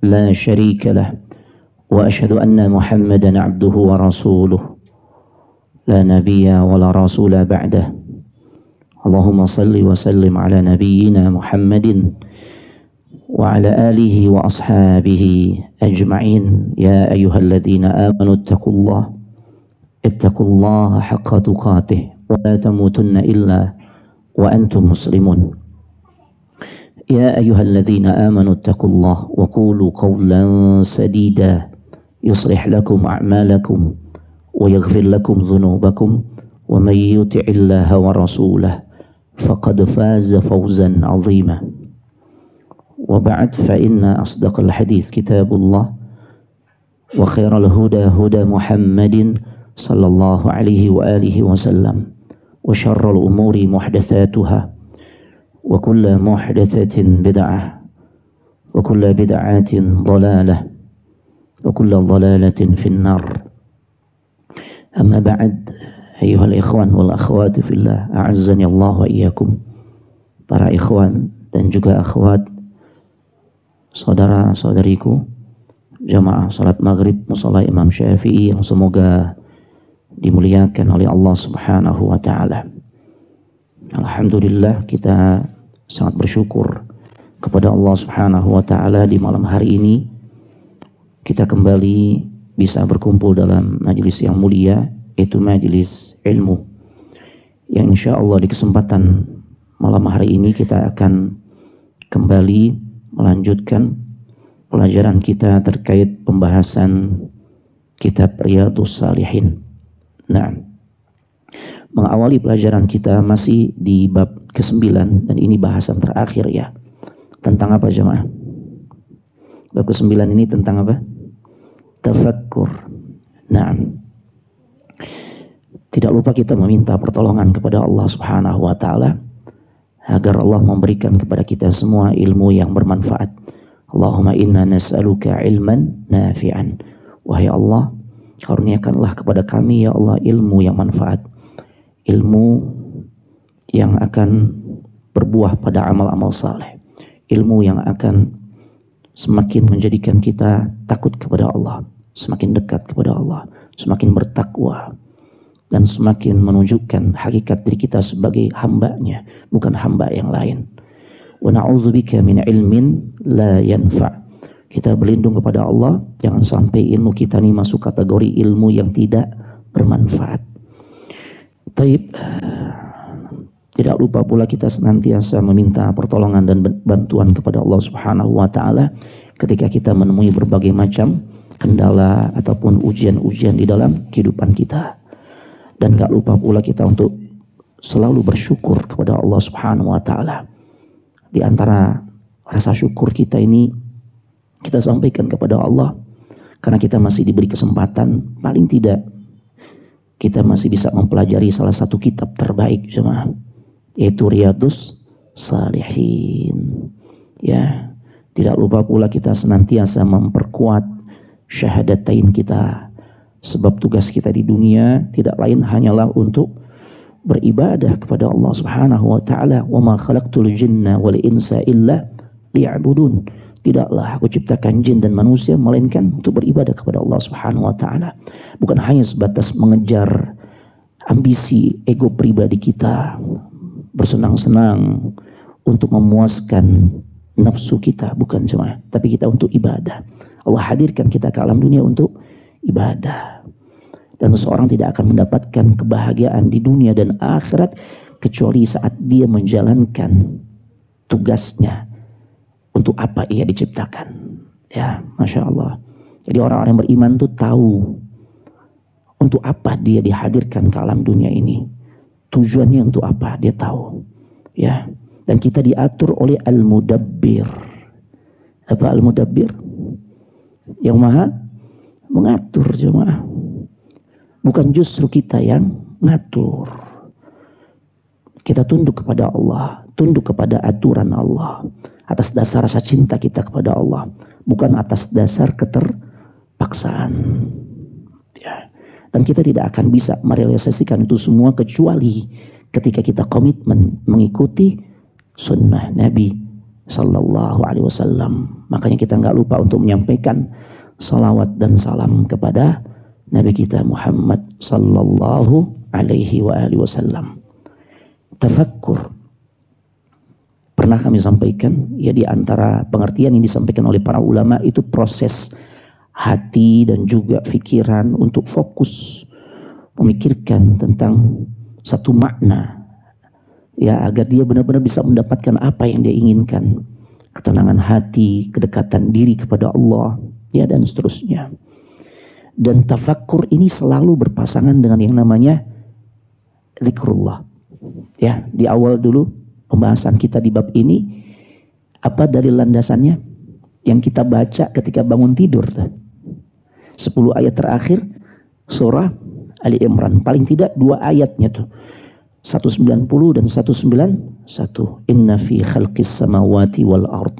لا شريك له وأشهد أن محمدا عبده ورسوله لا نبي ولا رسول بعده اللهم صل وسلم على نبينا محمد وعلى آله وأصحابه أجمعين يا أيها الذين آمنوا اتقوا الله حق تقاته ولا تموتن إلا وأنتم مسلمون يا أيها الذين آمنوا اتقوا الله وقولوا قولا سديدا يصلح لكم أعمالكم ويغفر لكم ذنوبكم ومن يطع الله ورسوله فقد فاز فوزا عظيما وبعد فإن أصدق الحديث كتاب الله وخير الهدى هدى محمد صلى الله عليه وآله وسلم وشر الأمور محدثاتها وكل محدثة بدعة وكل بدعة ضلالة وكل ضلالة في النار أما بعد أيها الإخوان والأخوات في الله أعزني الله وإياكم. Para ikhwan dan juga akhwat, saudara-saudariku, jamaah salat maghrib musalla Imam Syafi'i yang semoga dimuliakan oleh Allah Subhanahu wa ta'ala. Alhamdulillah, kita sangat bersyukur kepada Allah Subhanahu wa ta'ala di malam hari ini kita kembali bisa berkumpul dalam majelis yang mulia, yaitu majelis ilmu, yang insya Allah di kesempatan malam hari ini kita akan kembali melanjutkan pelajaran kita terkait pembahasan kitab Riyadhus Shalihin. Nah, mengawali pelajaran kita masih di bab ke-9 dan ini bahasan terakhir ya. Tentang apa jemaah? Bab ke-9 ini tentang apa? Tafakkur. Nah, tidak lupa kita meminta pertolongan kepada Allah Subhanahu wa ta'ala agar Allah memberikan kepada kita semua ilmu yang bermanfaat. Allahumma inna nas'aluka ilman nafi'an. Wahai Allah, karuniakanlah kepada kami ya Allah ilmu yang manfaat, ilmu yang akan berbuah pada amal-amal saleh, ilmu yang akan semakin menjadikan kita takut kepada Allah, semakin dekat kepada Allah, semakin bertakwa, dan semakin menunjukkan hakikat diri kita sebagai hambanya, bukan hamba yang lain. Wa na'udzubika min ilmin la yanfa'. Kita berlindung kepada Allah jangan sampai ilmu kita ini masuk kategori ilmu yang tidak bermanfaat. Taib, tidak lupa pula kita senantiasa meminta pertolongan dan bantuan kepada Allah Subhanahu wa ta'ala ketika kita menemui berbagai macam kendala ataupun ujian-ujian di dalam kehidupan kita. Dan gak lupa pula kita untuk selalu bersyukur kepada Allah Subhanahu wa ta'ala. Di antara rasa syukur kita ini kita sampaikan kepada Allah karena kita masih diberi kesempatan, paling tidak kita masih bisa mempelajari salah satu kitab terbaik jemaah, yaitu Riyadhus Shalihin. Ya, tidak lupa pula kita senantiasa memperkuat syahadatain kita, sebab tugas kita di dunia tidak lain hanyalah untuk beribadah kepada Allah Subhanahu wa ta'ala. Wa ma khalaqtul jinna wal insa illa liya'budun. Tidaklah aku ciptakan jin dan manusia melainkan untuk beribadah kepada Allah Subhanahu wa ta'ala. Bukan hanya sebatas mengejar ambisi ego pribadi kita, bersenang-senang untuk memuaskan nafsu kita, bukan cuma, tapi kita untuk ibadah. Allah hadirkan kita ke alam dunia untuk ibadah. Dan seseorang tidak akan mendapatkan kebahagiaan di dunia dan akhirat kecuali saat dia menjalankan tugasnya. Untuk apa ia diciptakan? Ya, Masya Allah. Jadi orang-orang yang beriman itu tahu untuk apa dia dihadirkan ke alam dunia ini. Tujuannya untuk apa? Dia tahu. Ya. Dan kita diatur oleh Al-Mudabbir. Apa Al-Mudabbir? Yang maha mengatur jemaah. Bukan justru kita yang ngatur. Kita tunduk kepada Allah, tunduk kepada aturan Allah atas dasar rasa cinta kita kepada Allah, bukan atas dasar keterpaksaan. Ya. Dan kita tidak akan bisa merealisasikan itu semua kecuali ketika kita komitmen mengikuti sunnah Nabi sallallahu alaihi wasallam. Makanya kita nggak lupa untuk menyampaikan salawat dan salam kepada Nabi kita Muhammad sallallahu alaihi wasallam. Tafakkur pernah kami sampaikan, ya, di antara pengertian yang disampaikan oleh para ulama itu proses hati dan juga pikiran untuk fokus memikirkan tentang satu makna, ya, agar dia benar-benar bisa mendapatkan apa yang dia inginkan, ketenangan hati, kedekatan diri kepada Allah, ya, dan seterusnya. Dan tafakkur ini selalu berpasangan dengan yang namanya zikrullah. Ya, di awal dulu pembahasan kita di bab ini, apa dalil landasannya? Yang kita baca ketika bangun tidur. 10 ayat terakhir surah Ali Imran, paling tidak 2 ayatnya tuh, 190 dan 191. Inna fi khalqis samawati wal ard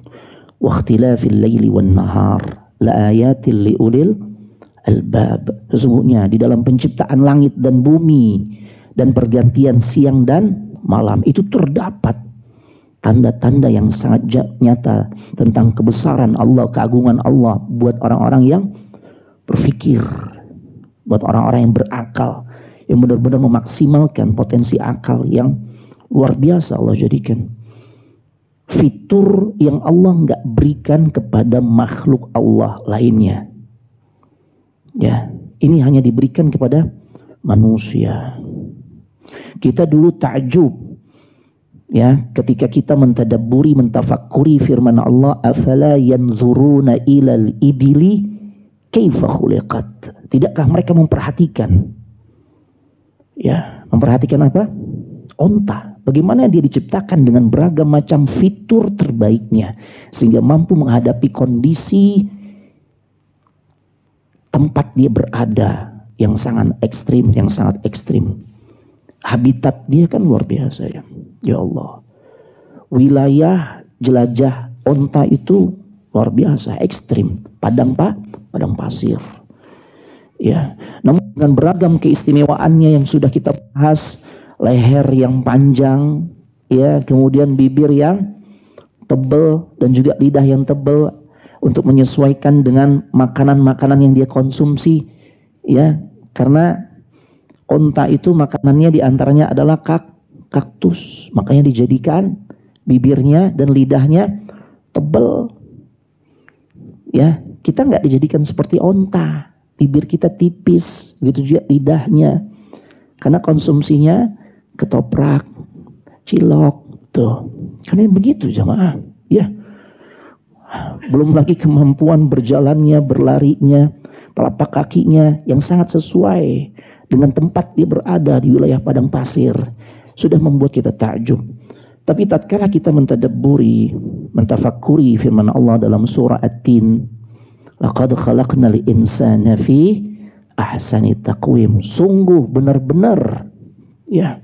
wa ikhtilafil laili wan nahar la ayatil liulil albab. Sesungguhnya di dalam penciptaan langit dan bumi dan pergantian siang dan malam itu terdapat tanda-tanda yang sangat nyata tentang kebesaran Allah, keagungan Allah buat orang-orang yang berpikir, buat orang-orang yang berakal, yang benar-benar memaksimalkan potensi akal yang luar biasa Allah jadikan. Fitur yang Allah nggak berikan kepada makhluk Allah lainnya. Ya, ini hanya diberikan kepada manusia. Kita dulu takjub, ya, ketika kita mentadabburi, mentafakuri firman Allah, afala yanzuruna ilal ibili kaifa khuliqat. Tidakkah mereka memperhatikan, ya, memperhatikan apa? Onta. Bagaimana dia diciptakan dengan beragam macam fitur terbaiknya sehingga mampu menghadapi kondisi tempat dia berada yang sangat ekstrim, Habitat dia kan luar biasa, ya. Ya Allah. Wilayah jelajah onta itu luar biasa, ekstrim. Padang pasir. Ya. Namun dengan beragam keistimewaannya yang sudah kita bahas, leher yang panjang, ya, kemudian bibir yang tebal dan juga lidah yang tebal untuk menyesuaikan dengan makanan-makanan yang dia konsumsi, ya. Karena onta itu makanannya diantaranya adalah kaktus, makanya dijadikan bibirnya dan lidahnya tebal. Ya, kita nggak dijadikan seperti onta, bibir kita tipis, begitu juga lidahnya, karena konsumsinya ketoprak, cilok, tuh, karena begitu jamaah, ya. Belum lagi kemampuan berjalannya, berlarinya, telapak kakinya yang sangat sesuai dengan tempat dia berada di wilayah padang pasir, sudah membuat kita takjub. Tapi tatkala kita mentadabburi, mentafakuri firman Allah dalam surah At-Tin, laqad khalaqnal insana fi ahsani taqwim. Sungguh benar-benar, ya,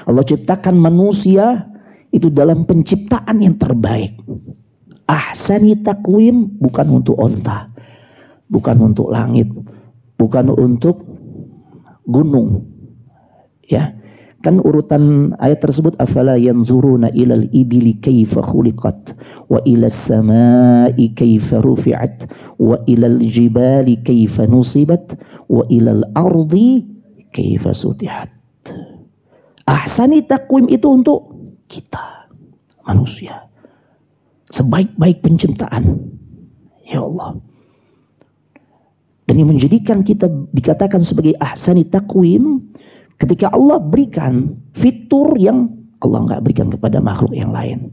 Allah ciptakan manusia itu dalam penciptaan yang terbaik. Ahsani taqwim, bukan untuk onta, bukan untuk langit, bukan untuk gunung, ya. Kan urutan ayat tersebut, afala yanzuruna ilal ibili kaifa khuliqat wa ilas samai kaifa rufi'at wa ilal jibali kaifa nusibat wa ilal ardi kaifa sutihat. Ahsani taqwim itu untuk kita manusia, sebaik-baik penciptaan, ya Allah. Dan yang menjadikan kita dikatakan sebagai ahsani taqwim, ketika Allah berikan fitur yang Allah nggak berikan kepada makhluk yang lain,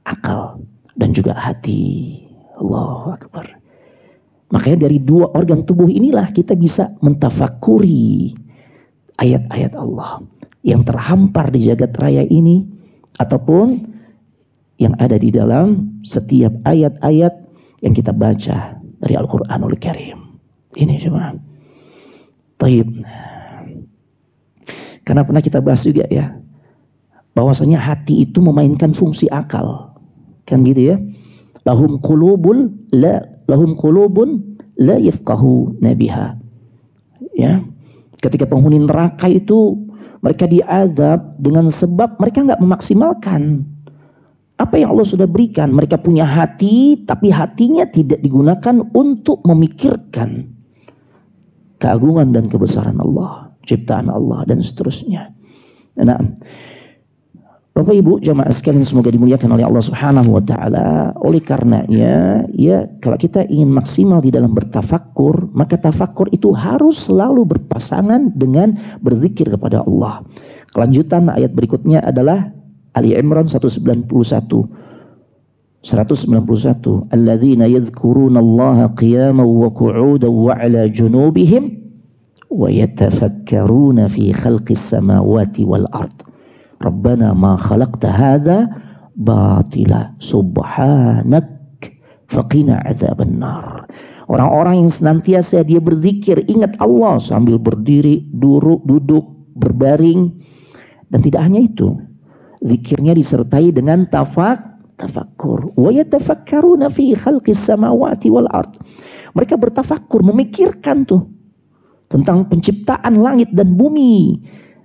akal dan juga hati. Allahu Akbar. Makanya dari 2 organ tubuh inilah kita bisa mentafakuri ayat-ayat Allah yang terhampar di jagat raya ini, ataupun yang ada di dalam setiap ayat-ayat yang kita baca dari Al-Quranul Karim. Ini cuma taib. Karena pernah kita bahas juga, ya, bahwasanya hati itu memainkan fungsi akal, kan gitu, ya. Lahum qulubun la yafqahu nabiha. Ya, ketika penghuni neraka itu mereka diazab dengan sebab mereka nggak memaksimalkan Apa yang Allah sudah berikan. Mereka punya hati, tapi hatinya tidak digunakan untuk memikirkan keagungan dan kebesaran Allah, ciptaan Allah, dan seterusnya. Nah, Bapak Ibu jamaah sekalian, semoga dimuliakan oleh Allah Subhanahu wa taala. Oleh karenanya, ya, kalau kita ingin maksimal di dalam bertafakkur, maka tafakkur itu harus selalu berpasangan dengan berzikir kepada Allah. Kelanjutan ayat berikutnya adalah Ali Imran 191. Alladzina yadhkurunallaha qiyaman wa qu'udan wa 'ala junubihim wa yatafakkaruna fi khalqis samawati wal ard. Rabbana ma khalaqta hadza batila subhanak faqina adzabannar. Orang-orang yang senantiasa dia berzikir, ingat Allah sambil berdiri, duduk, berbaring, dan tidak hanya itu. Zikirnya disertai dengan tafakkur. Wa yatafakkaruna fi khalqis samawati wal ard. Mereka bertafakkur, memikirkan tuh tentang penciptaan langit dan bumi,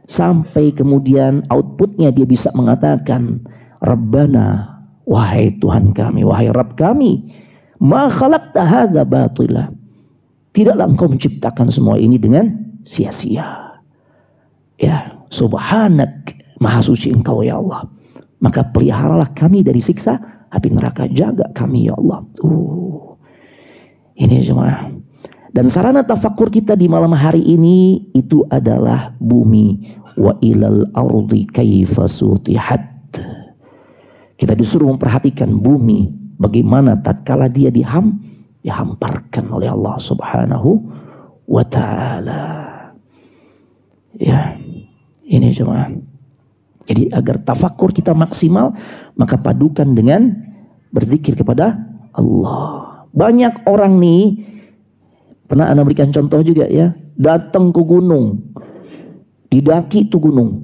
sampai kemudian outputnya dia bisa mengatakan, Rabbana, wahai Tuhan kami, wahai Rabb kami, ma khalaqta hadza batila. Tidaklah engkau menciptakan semua ini dengan sia-sia. Ya, subhanak, maha suci engkau ya Allah. Maka peliharalah kami dari siksa api neraka, jaga kami ya Allah. Ini jemaah. Dan sarana tafakkur kita di malam hari ini itu adalah bumi. Wa ilal ardi kaifa sutihat. Kita disuruh memperhatikan bumi, bagaimana tatkala dia dihamparkan oleh Allah Subhanahu wa taala. Ya, ini jemaah. Jadi agar tafakkur kita maksimal, maka padukan dengan berzikir kepada Allah. Banyak orang nih, pernah Anda berikan contoh juga ya, datang ke gunung, didaki itu gunung,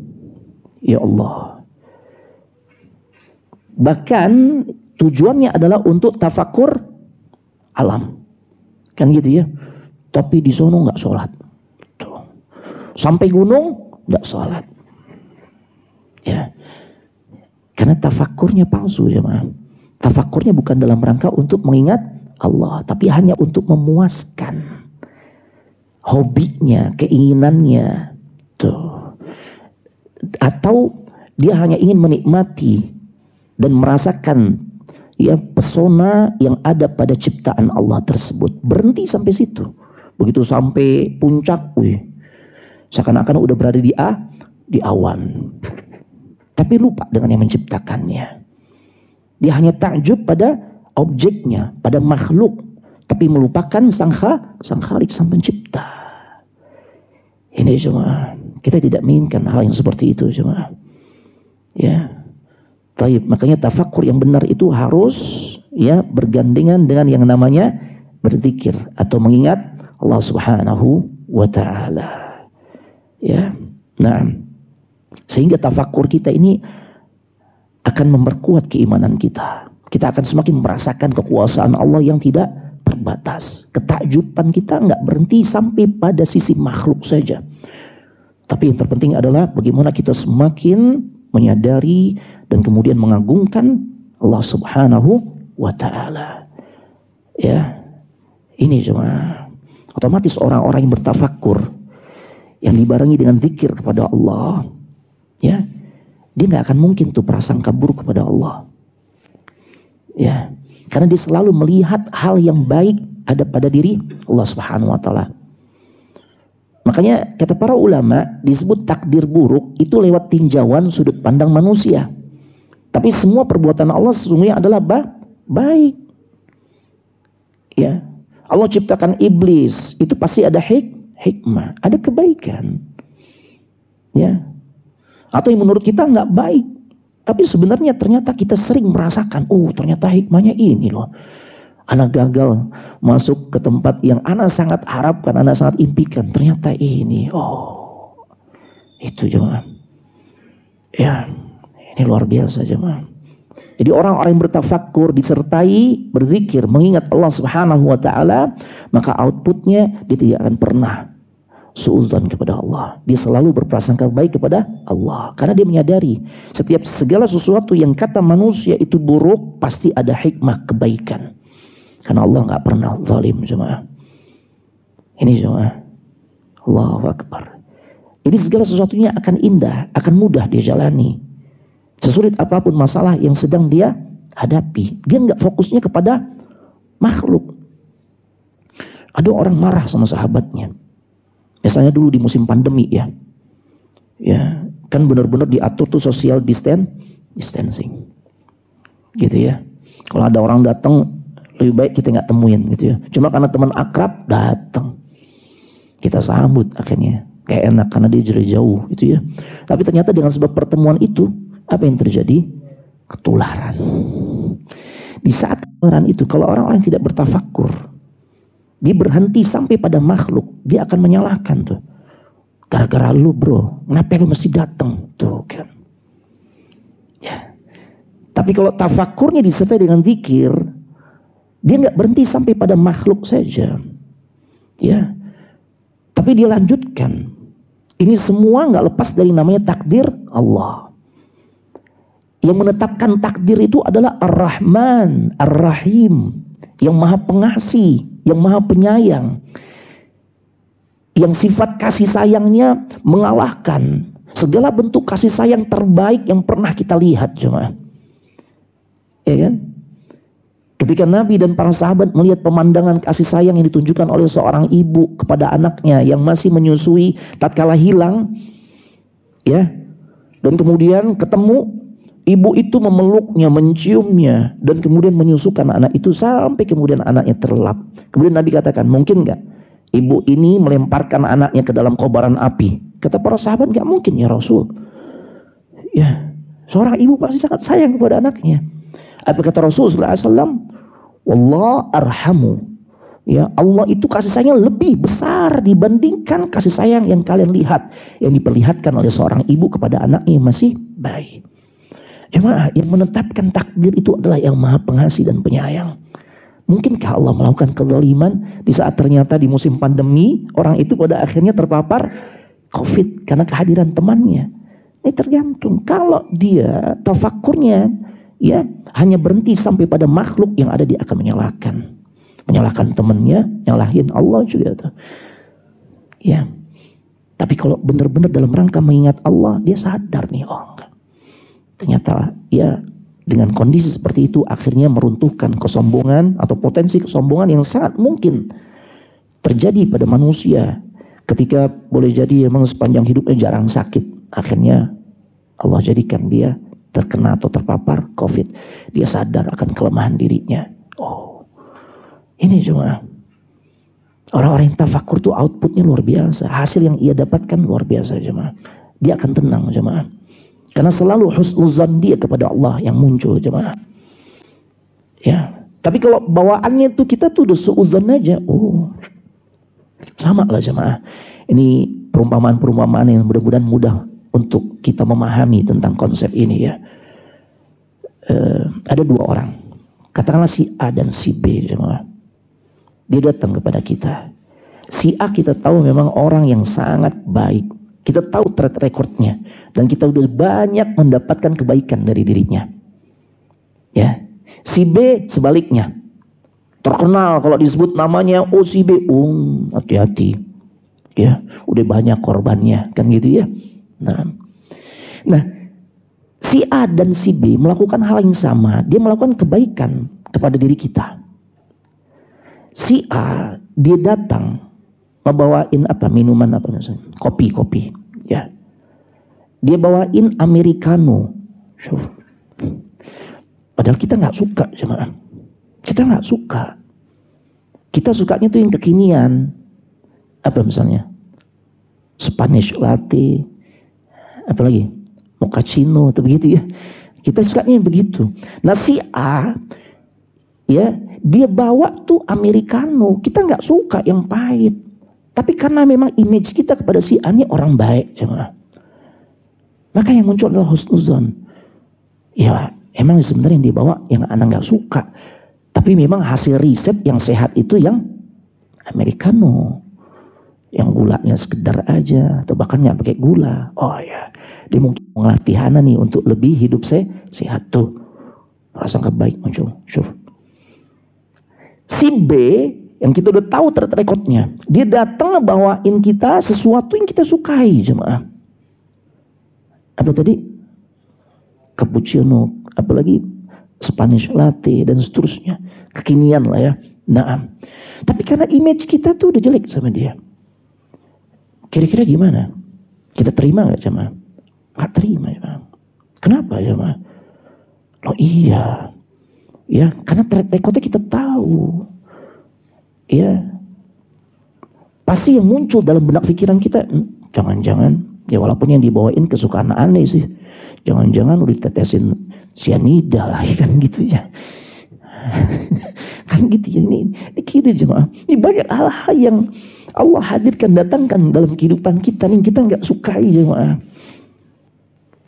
ya Allah. Bahkan tujuannya adalah untuk tafakkur alam, kan gitu ya. Tapi di sono nggak sholat, tuh. Sampai gunung nggak sholat. Ya, karena tafakkurnya palsu jemaah. Tafakkurnya bukan dalam rangka untuk mengingat Allah, tapi hanya untuk memuaskan hobinya, keinginannya, tuh. Atau dia hanya ingin menikmati dan merasakan ya pesona yang ada pada ciptaan Allah tersebut. Berhenti sampai situ. Begitu sampai puncak, seakan-akan udah berada di awan. Tapi lupa dengan yang menciptakannya. Dia hanya takjub pada objeknya, pada makhluk, tapi melupakan sang Khalik, sang pencipta. Ini jemaah, kita tidak menginginkan hal yang seperti itu jemaah. Ya, baik. Makanya tafakkur yang benar itu harus ya bergandengan dengan yang namanya berzikir atau mengingat Allah Subhanahu wa taala. Ya, nah. Sehingga tafakkur kita ini akan memperkuat keimanan kita. Kita akan semakin merasakan kekuasaan Allah yang tidak terbatas. Ketakjuban kita nggak berhenti sampai pada sisi makhluk saja. Tapi yang terpenting adalah bagaimana kita semakin menyadari dan kemudian mengagungkan Allah Subhanahu wa taala. Ya, ini cuma otomatis orang-orang yang bertafakkur, yang dibarengi dengan zikir kepada Allah, ya, dia nggak akan mungkin tuh prasangka buruk kepada Allah. Ya, karena dia selalu melihat hal yang baik ada pada diri Allah Subhanahu wa taala. Makanya kata para ulama disebut takdir buruk itu lewat tinjauan sudut pandang manusia. Tapi semua perbuatan Allah sesungguhnya adalah baik. Ya, Allah ciptakan iblis itu pasti ada hikmah, ada kebaikan. Ya. Atau yang menurut kita nggak baik, tapi sebenarnya ternyata kita sering merasakan, ternyata hikmahnya ini loh. Anak gagal masuk ke tempat yang anak sangat harapkan, anak sangat impikan, ternyata ini, itu jemaah. Ya, ini luar biasa jemaah. Jadi orang-orang yang bertafakkur disertai berzikir, mengingat Allah Subhanahu wa taala, maka outputnya dia tidak akan pernah suudzon kepada Allah. Dia selalu berprasangka baik kepada Allah karena dia menyadari setiap segala sesuatu yang kata manusia itu buruk pasti ada hikmah kebaikan. Karena Allah nggak pernah zalim, jemaah. Ini jemaah, Allahu Akbar. Jadi segala sesuatunya akan indah, akan mudah dia jalani. Sesulit apapun masalah yang sedang dia hadapi, dia nggak fokusnya kepada makhluk. Ada orang marah sama sahabatnya. Misalnya dulu di musim pandemi ya, kan benar-benar diatur tuh social distancing, gitu ya. Kalau ada orang datang, lebih baik kita nggak temuin, gitu ya. Cuma karena teman akrab datang, kita sambut akhirnya, kayak enak karena dia dari jauh, gitu ya. Tapi ternyata dengan sebab pertemuan itu, apa yang terjadi? Ketularan. Di saat ketularan itu, kalau orang-orang tidak bertafakur, dia berhenti sampai pada makhluk, dia akan menyalahkan tuh. Gara-gara lu bro, kenapa lu mesti datang tuh kan? Ya. Tapi kalau tafakurnya disertai dengan zikir, dia nggak berhenti sampai pada makhluk saja. Ya. Tapi dia lanjutkan. Ini semua nggak lepas dari namanya takdir Allah. Yang menetapkan takdir itu adalah Ar-Rahman, Ar-Rahim, yang maha pengasih, yang maha penyayang, yang sifat kasih sayangnya mengalahkan segala bentuk kasih sayang terbaik yang pernah kita lihat, jemaah. Ya kan? Ketika Nabi dan para sahabat melihat pemandangan kasih sayang yang ditunjukkan oleh seorang ibu kepada anaknya yang masih menyusui tatkala hilang, ya, dan kemudian ketemu, ibu itu memeluknya, menciumnya, dan kemudian menyusukan anak itu sampai kemudian anaknya terlelap. Kemudian Nabi katakan, mungkin nggak ibu ini melemparkan anaknya ke dalam kobaran api? Kata para sahabat, nggak mungkin ya Rasul. Ya, seorang ibu pasti sangat sayang kepada anaknya. Apa kata Rasulullah SAW? Wallah arhamu. Ya, Allah itu kasih sayang lebih besar dibandingkan kasih sayang yang kalian lihat, yang diperlihatkan oleh seorang ibu kepada anaknya yang masih bayi. Jemaah, yang menetapkan takdir itu adalah yang maha pengasih dan penyayang. Mungkinkah Allah melakukan kezaliman di saat ternyata di musim pandemi orang itu pada akhirnya terpapar COVID karena kehadiran temannya? Ini tergantung. Kalau dia tafakurnya ya hanya berhenti sampai pada makhluk yang ada, dia akan menyalahkan temannya, nyalahin Allah juga tuh. Ya. Tapi kalau benar-benar dalam rangka mengingat Allah, dia sadar nih, oh ternyata ya dengan kondisi seperti itu akhirnya meruntuhkan kesombongan atau potensi kesombongan yang sangat mungkin terjadi pada manusia ketika boleh jadi memang sepanjang hidupnya jarang sakit. Akhirnya Allah jadikan dia terkena atau terpapar COVID. Dia sadar akan kelemahan dirinya. Oh, ini cuma orang-orang yang tafakur itu outputnya luar biasa. Hasil yang ia dapatkan luar biasa, jemaah. Dia akan tenang, jemaah. Karena selalu husnuzan dia kepada Allah yang muncul, jemaah. Ya, tapi kalau bawaannya itu kita tuh udah suudzon aja, oh, sama lah jemaah. Ini perumpamaan-perumpamaan yang mudah-mudahan mudah untuk kita memahami tentang konsep ini ya. Ada dua orang, katakanlah si A dan si B, jemaah. Dia datang kepada kita. Si A kita tahu memang orang yang sangat baik. Kita tahu track recordnya. Dan kita udah banyak mendapatkan kebaikan dari dirinya. Ya. Si B sebaliknya. Terkenal kalau disebut namanya, oh si B, hati-hati. Ya, udah banyak korbannya, kan gitu ya. Nah, si A dan si B melakukan hal yang sama. Dia melakukan kebaikan kepada diri kita. Si A, dia datang ngebawain apa, minuman apa misalnya, kopi, ya. Dia bawain americano. Padahal kita nggak suka, jemaah. Kita nggak suka. Kita sukanya tuh yang kekinian. Apa misalnya? Spanish latte, apa lagi? Mochaccino, atau begitu ya. Kita sukanya yang begitu. Nah si A, ya, dia bawa tuh americano. Kita nggak suka yang pahit. Tapi karena memang image kita kepada si A ini orang baik, jemaah. Maka yang muncul adalah husnuzon. Ya, emang sebenarnya yang dibawa yang anak nggak suka. Tapi memang hasil riset yang sehat itu yang americano. yang gulanya sekedar aja atau bahkan nggak pakai gula. Oh ya, dia mungkin latihan nih untuk lebih hidup sehat tuh. Prasangka baik muncul. Syuf. Si B yang kita udah tahu track recordnya, dia datang bawain kita sesuatu yang kita sukai, jemaah. Apa tadi? Cappuccino, apalagi Spanish latte dan seterusnya, kekinian lah ya. Nah, tapi karena image kita tuh udah jelek sama dia. Kira-kira gimana? Kita terima nggak, jemaah? Nggak terima, jemaah. Kenapa, jemaah? Oh iya, ya karena track recordnya kita tahu. Ya, pasti yang muncul dalam benak pikiran kita, jangan-jangan, ya walaupun yang dibawain kesukaan aneh sih, jangan-jangan udah ditetesin cyanida lah, kan gitu ya. Kan gitu ya, ini gitu jemaah. Ini banyak hal-hal yang Allah hadirkan, datangkan dalam kehidupan kita nih, kita nggak sukai jemaah.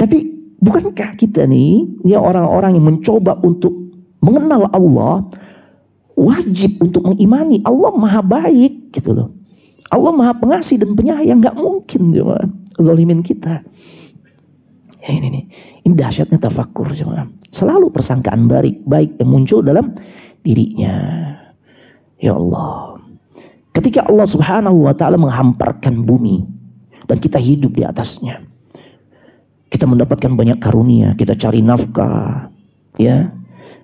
Tapi bukankah kita nih, ya orang-orang yang mencoba untuk mengenal Allah, wajib untuk mengimani Allah maha baik gitu loh. Allah maha pengasih dan penyayang, nggak mungkin jemaah zalimin kita. Ya ini dahsyatnya tafakur jemaah. Selalu persangkaan baik yang muncul dalam dirinya. Ya Allah, ketika Allah Subhanahu wa ta'ala menghamparkan bumi dan kita hidup di atasnya, kita mendapatkan banyak karunia, kita cari nafkah, ya,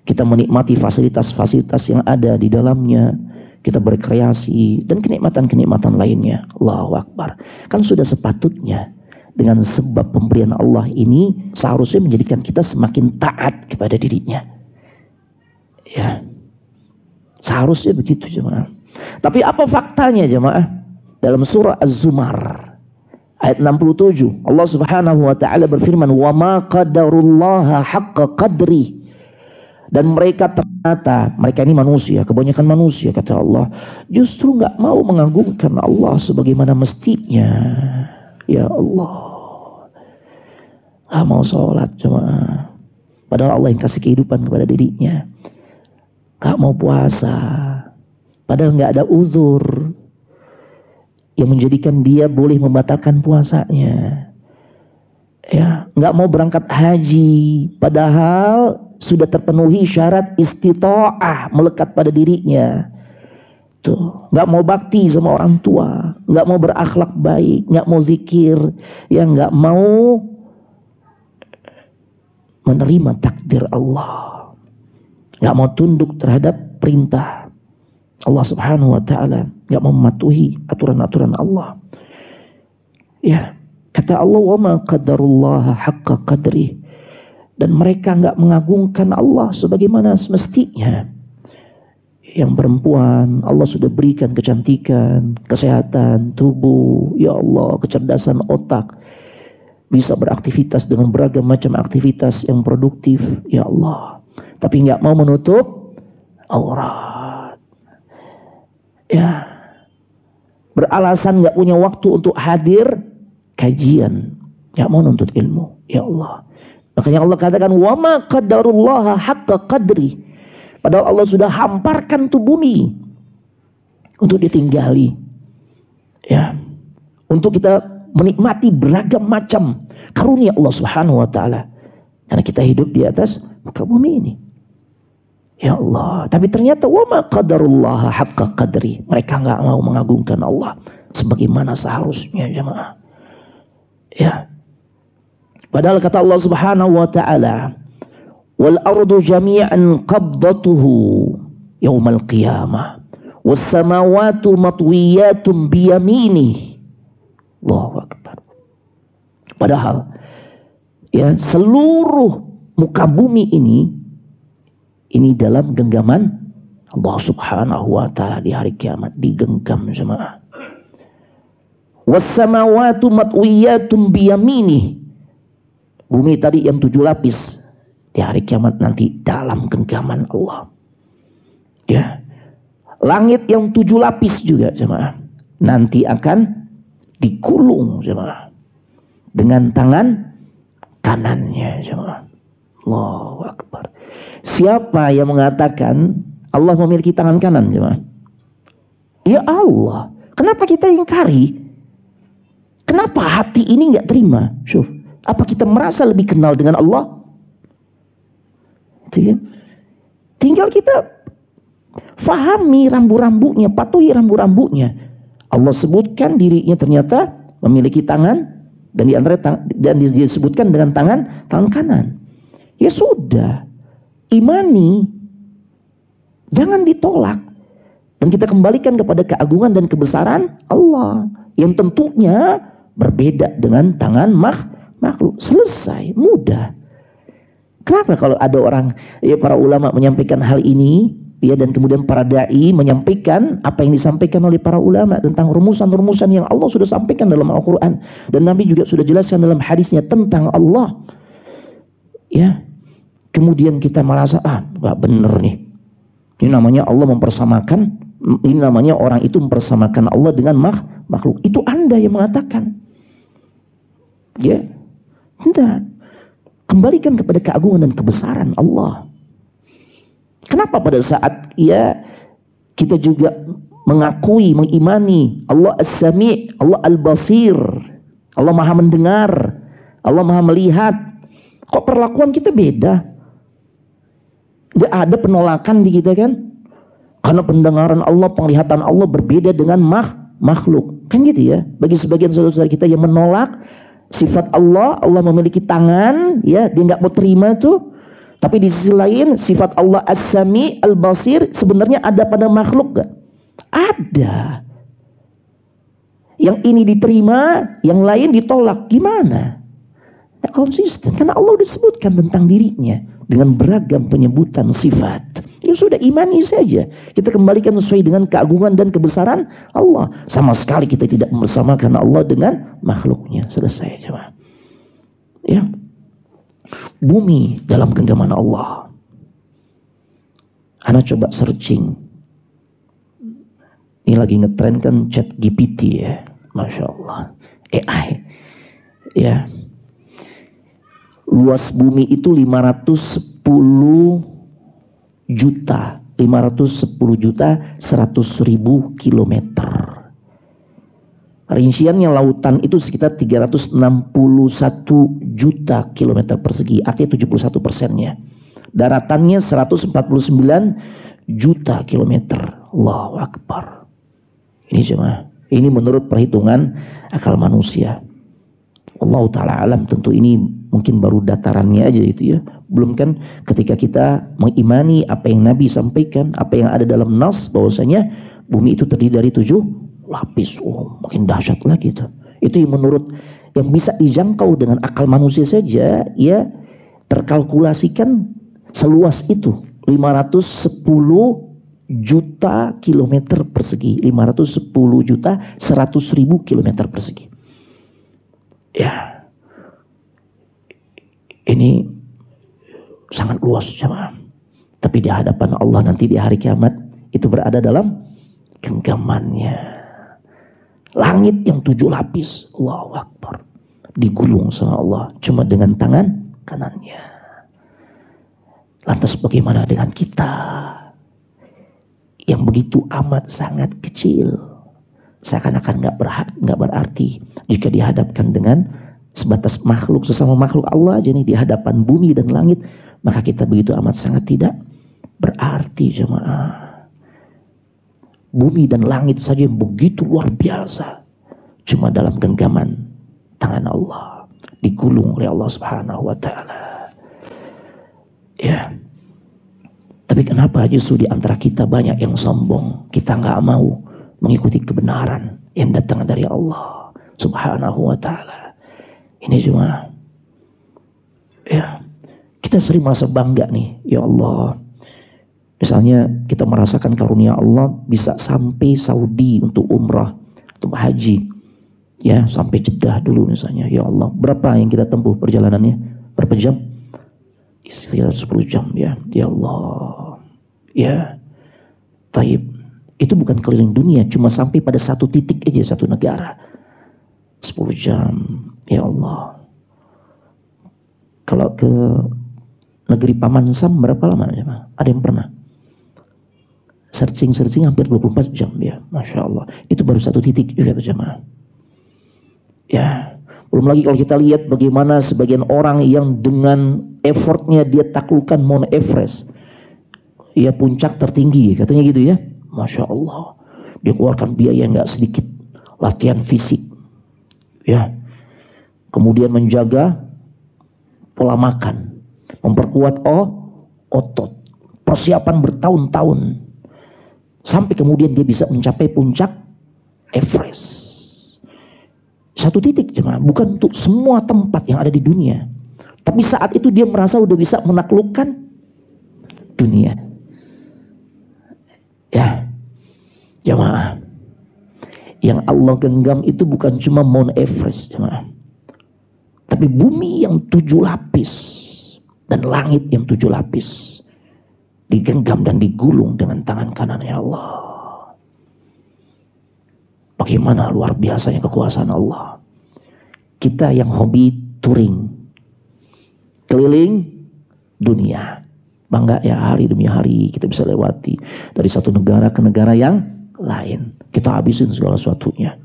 kita menikmati fasilitas-fasilitas yang ada di dalamnya, kita berkreasi dan kenikmatan-kenikmatan lainnya. Allahu Akbar. Kan sudah sepatutnya dengan sebab pemberian Allah ini seharusnya menjadikan kita semakin taat kepada dirinya. Ya, seharusnya begitu jemaah. Tapi apa faktanya jemaah? Dalam surah Az-Zumar ayat 67, Allah Subhanahu wa taala berfirman, "Wa ma qadarullaha haqqa qadri." Dan mereka ternyata, mereka ini manusia, kebanyakan manusia kata Allah, justru nggak mau mengagungkan Allah sebagaimana mestinya. Ya Allah, mau sholat jemaah, padahal Allah yang kasih kehidupan kepada dirinya. Nggak mau puasa, padahal nggak ada uzur yang menjadikan dia boleh membatalkan puasanya. Ya, nggak mau berangkat haji, padahal sudah terpenuhi syarat istita'ah melekat pada dirinya. Tuh, nggak mau bakti sama orang tua, nggak mau berakhlak baik, nggak mau zikir, ya nggak mau menerima takdir Allah, nggak mau tunduk terhadap perintah Allah Subhanahu wa ta'ala, nggak mau mematuhi aturan-aturan Allah. Ya, kata Allah, wa ma qadarullaha haqqa qadri. Dan mereka nggak mengagungkan Allah sebagaimana semestinya. Yang perempuan Allah sudah berikan kecantikan, kesehatan tubuh, ya Allah, kecerdasan otak, bisa beraktivitas dengan beragam macam aktivitas yang produktif, ya Allah, tapi nggak mau menutup aurat. Ya, beralasan nggak punya waktu untuk hadir kajian, nggak mau nuntut ilmu, ya Allah. Makanya Allah katakan, wa ma qadarullaha haqqa qadri. Padahal Allah sudah hamparkan tuh bumi untuk ditinggali, ya, untuk kita menikmati beragam macam karunia Allah Subhanahu wa ta'ala, karena kita hidup di atas muka bumi ini, ya Allah. Tapi ternyata wa ma qadarullaha haqqa qadri, mereka nggak mau mengagungkan Allah sebagaimana seharusnya jemaah. Ya, padahal kata Allah Subhanahu wa ta'ala, wal ardu jami'an qabdatuhu yaumal qiyamah was samawati matwiyatun biyaminih. Allahu Akbar. Padahal ya, seluruh muka bumi ini dalam genggaman Allah Subhanahu wa ta'ala di hari kiamat, digenggam jemaah. Was samawati matwiyatun biyaminih. Bumi tadi yang 7 lapis, di hari kiamat nanti dalam genggaman Allah. Ya, langit yang 7 lapis juga jemaah, nanti akan digulung jemaah dengan tangan kanannya jemaah. Allahu Akbar. Siapa yang mengatakan Allah memiliki tangan kanan jemaah? Ya Allah. Kenapa kita ingkari? Kenapa hati ini nggak terima? Syuf, apa kita merasa lebih kenal dengan Allah? Itu kan? Tinggal kita fahami rambu-rambunya, patuhi rambu-rambunya. Allah sebutkan dirinya ternyata memiliki tangan, dan di antara dan disebutkan dengan tangan kanan. Ya sudah, imani, jangan ditolak, dan kita kembalikan kepada keagungan dan kebesaran Allah yang tentunya berbeda dengan tangan makhluk. Selesai, mudah. Kenapa kalau ada orang, ya para ulama menyampaikan hal ini, ya, dan kemudian para dai menyampaikan apa yang disampaikan oleh para ulama tentang rumusan-rumusan yang Allah sudah sampaikan dalam Al-Quran, dan Nabi juga sudah jelaskan dalam hadisnya tentang Allah, ya, kemudian kita merasa nggak bener nih, ini namanya Allah mempersamakan, ini namanya orang itu mempersamakan Allah dengan makhluk. Itu Anda yang mengatakan, ya, tidak. Kembalikan kepada keagungan dan kebesaran Allah. Kenapa pada saat kita juga mengakui, mengimani Allah As-Sami', Allah Al-Basir, Allah Maha mendengar, Allah Maha melihat, kok perlakuan kita beda? Gak ada penolakan di kita kan? Karena pendengaran Allah, penglihatan Allah berbeda dengan makhluk, kan gitu ya? Bagi sebagian saudara-saudara kita yang menolak sifat Allah, Allah memiliki tangan, ya, dia nggak mau terima tuh. Tapi di sisi lain sifat Allah As-Sami' Al-Basir sebenarnya ada pada makhluk gak? Ada. Yang ini diterima, yang lain ditolak. Gimana? Nggak konsisten. Karena Allah disebutkan tentang dirinya dengan beragam penyebutan sifat. Ya sudah, imani saja. Kita kembalikan sesuai dengan keagungan dan kebesaran Allah. Sama sekali kita tidak mempersamakan Allah dengan makhluknya. Selesai, coba. Ya. Bumi dalam genggaman Allah. Ana coba searching. Ini lagi ngetren kan ChatGPT ya. Masya Allah. AI. Ya. Luas bumi itu 510 juta 100.000 kilometer. Rinciannya lautan itu sekitar 361 juta kilometer persegi, artinya 71%-nya. Daratannya 149 juta kilometer. Allahu Akbar. Ini cuma, ini menurut perhitungan akal manusia. Allah Ta'ala alam, tentu ini mungkin baru datarannya aja itu ya. Belum kan ketika kita mengimani apa yang Nabi sampaikan, apa yang ada dalam nas bahwasanya bumi itu terdiri dari 7 lapis. Makin dahsyat lagi itu. Itu yang menurut yang bisa dijangkau dengan akal manusia saja, ya, terkalkulasikan seluas itu 510 juta kilometer persegi, 510 juta 100.000 kilometer persegi. Ya, ini sangat luas jemaah. Tapi di hadapan Allah nanti di hari kiamat itu berada dalam genggamannya. Langit yang 7 lapis, Allahu Akbar, digulung sama Allah cuma dengan tangan kanannya. Lantas bagaimana dengan kita yang begitu amat sangat kecil, seakan-akan nggak berarti jika dihadapkan dengan sebatas makhluk, sesama makhluk Allah aja nih di hadapan bumi dan langit, maka kita begitu amat sangat tidak berarti jemaah. Bumi dan langit saja yang begitu luar biasa, cuma dalam genggaman tangan Allah, digulung oleh Allah Subhanahu wa Ta'ala. Ya. Tapi kenapa justru di antara kita banyak yang sombong? Kita nggak mau mengikuti kebenaran yang datang dari Allah Subhanahu wa Ta'ala. Ini cuma, ya, kita sering merasa bangga nih, ya Allah. Misalnya kita merasakan karunia Allah bisa sampai Saudi untuk umrah, untuk haji, ya, sampai Jeddah dulu misalnya. Ya Allah, berapa yang kita tempuh perjalanannya? Berapa jam? Sekitar 10 jam ya. Ya Allah, ya, taib. Itu bukan keliling dunia, cuma sampai pada satu titik aja, satu negara. 10 jam, ya Allah. Kalau ke negeri Paman Sam berapa lama? Ada yang pernah? Searching hampir 24 jam ya, Masya Allah. Itu baru satu titik juga jemaah. Ya, belum lagi kalau kita lihat bagaimana sebagian orang yang dengan effortnya dia taklukkan Mount Everest. Ya, puncak tertinggi katanya gitu ya. Masya Allah. Dia keluarkan biaya nggak sedikit, latihan fisik. Ya. Kemudian menjaga pola makan, memperkuat otot, persiapan bertahun-tahun. Sampai kemudian dia bisa mencapai puncak Everest. Satu titik jemaah, bukan untuk semua tempat yang ada di dunia. Tapi saat itu dia merasa udah bisa menaklukkan dunia. Ya, jemaah. Yang Allah genggam itu bukan cuma Mount Everest jemaah. Tapi bumi yang 7 lapis dan langit yang 7 lapis digenggam dan digulung dengan tangan kanan ya Allah. Bagaimana luar biasanya kekuasaan Allah. Kita yang hobi touring, keliling dunia, bangga ya, hari demi hari kita bisa lewati dari satu negara ke negara yang lain. Kita habisin segala sesuatunya,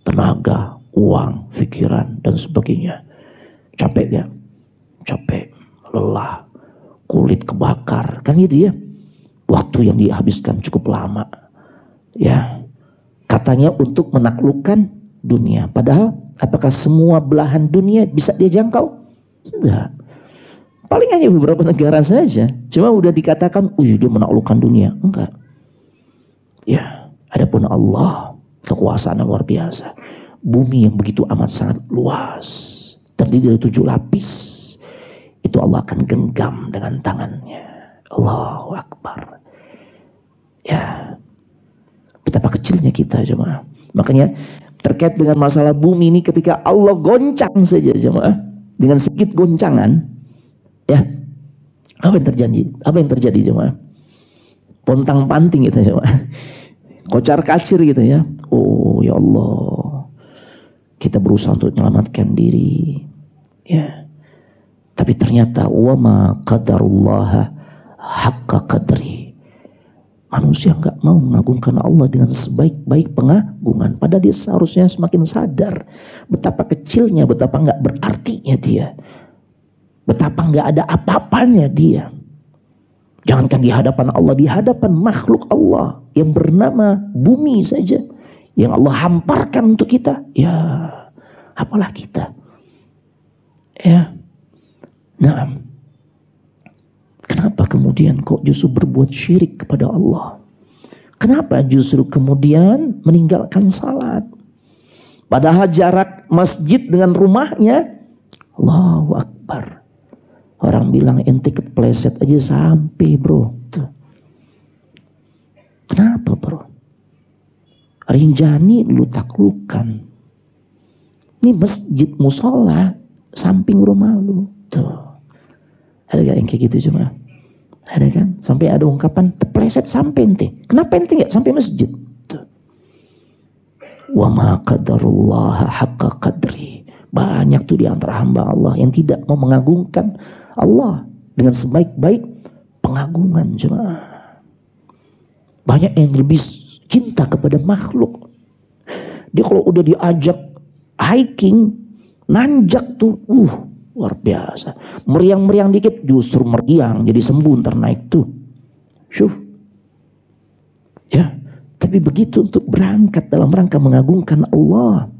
tenaga, uang, pikiran dan sebagainya. Capek ya, capek, lelah, kulit kebakar, kan gitu ya. Waktu yang dihabiskan cukup lama. Ya, katanya untuk menaklukkan dunia. Padahal apakah semua belahan dunia bisa dia jangkau? Enggak. Paling hanya beberapa negara saja. Cuma udah dikatakan, dia menaklukkan dunia. Enggak. Ya, adapun Allah, kekuasaan yang luar biasa. Bumi yang begitu amat sangat luas, terdiri dari 7 lapis. Itu Allah akan genggam dengan tangannya. Allahu Akbar. Ya, betapa kecilnya kita jemaah. Makanya terkait dengan masalah bumi ini, ketika Allah goncang saja jemaah, dengan sedikit goncangan, ya, apa yang terjadi? Apa yang terjadi jemaah? Pontang panting gitu jemaah, kocar kacir gitu ya. Oh ya Allah, kita berusaha untuk menyelamatkan diri, ya. Tapi ternyata wa ma qadarullah haqqa qadri. Manusia nggak mau mengagungkan Allah dengan sebaik-baik pengagungan. Padahal dia seharusnya semakin sadar betapa kecilnya, betapa nggak berartinya dia, betapa nggak ada apa-apanya dia. Jangankan di hadapan Allah, di hadapan makhluk Allah yang bernama bumi saja, yang Allah hamparkan untuk kita. Ya, apalah kita. Ya. Nah, kenapa kemudian kok justru berbuat syirik kepada Allah? Kenapa justru kemudian meninggalkan salat? Padahal jarak masjid dengan rumahnya, Allahu Akbar. Orang bilang ente kepleset aja sampai bro. Tuh. Kenapa bro? Rinjani lu taklukkan. Ini masjid musola samping rumah lu. Tuh. Ada gak yang kayak gitu cuma? Ada kan? Sampai ada ungkapan terpleset sampai ente. Kenapa ente gak sampai masjid? Tuh. Wa ma qadarullah haqqa qadri. Banyak tuh di antara hamba Allah yang tidak mau mengagungkan Allah dengan sebaik-baik pengagungan jemaah. Banyak yang lebih cinta kepada makhluk. Dia kalau udah diajak hiking, nanjak tuh, luar biasa. Meriang-meriang dikit justru meriang jadi sembuh ntar naik tuh. Syuh. Ya, tapi begitu untuk berangkat dalam rangka mengagungkan Allah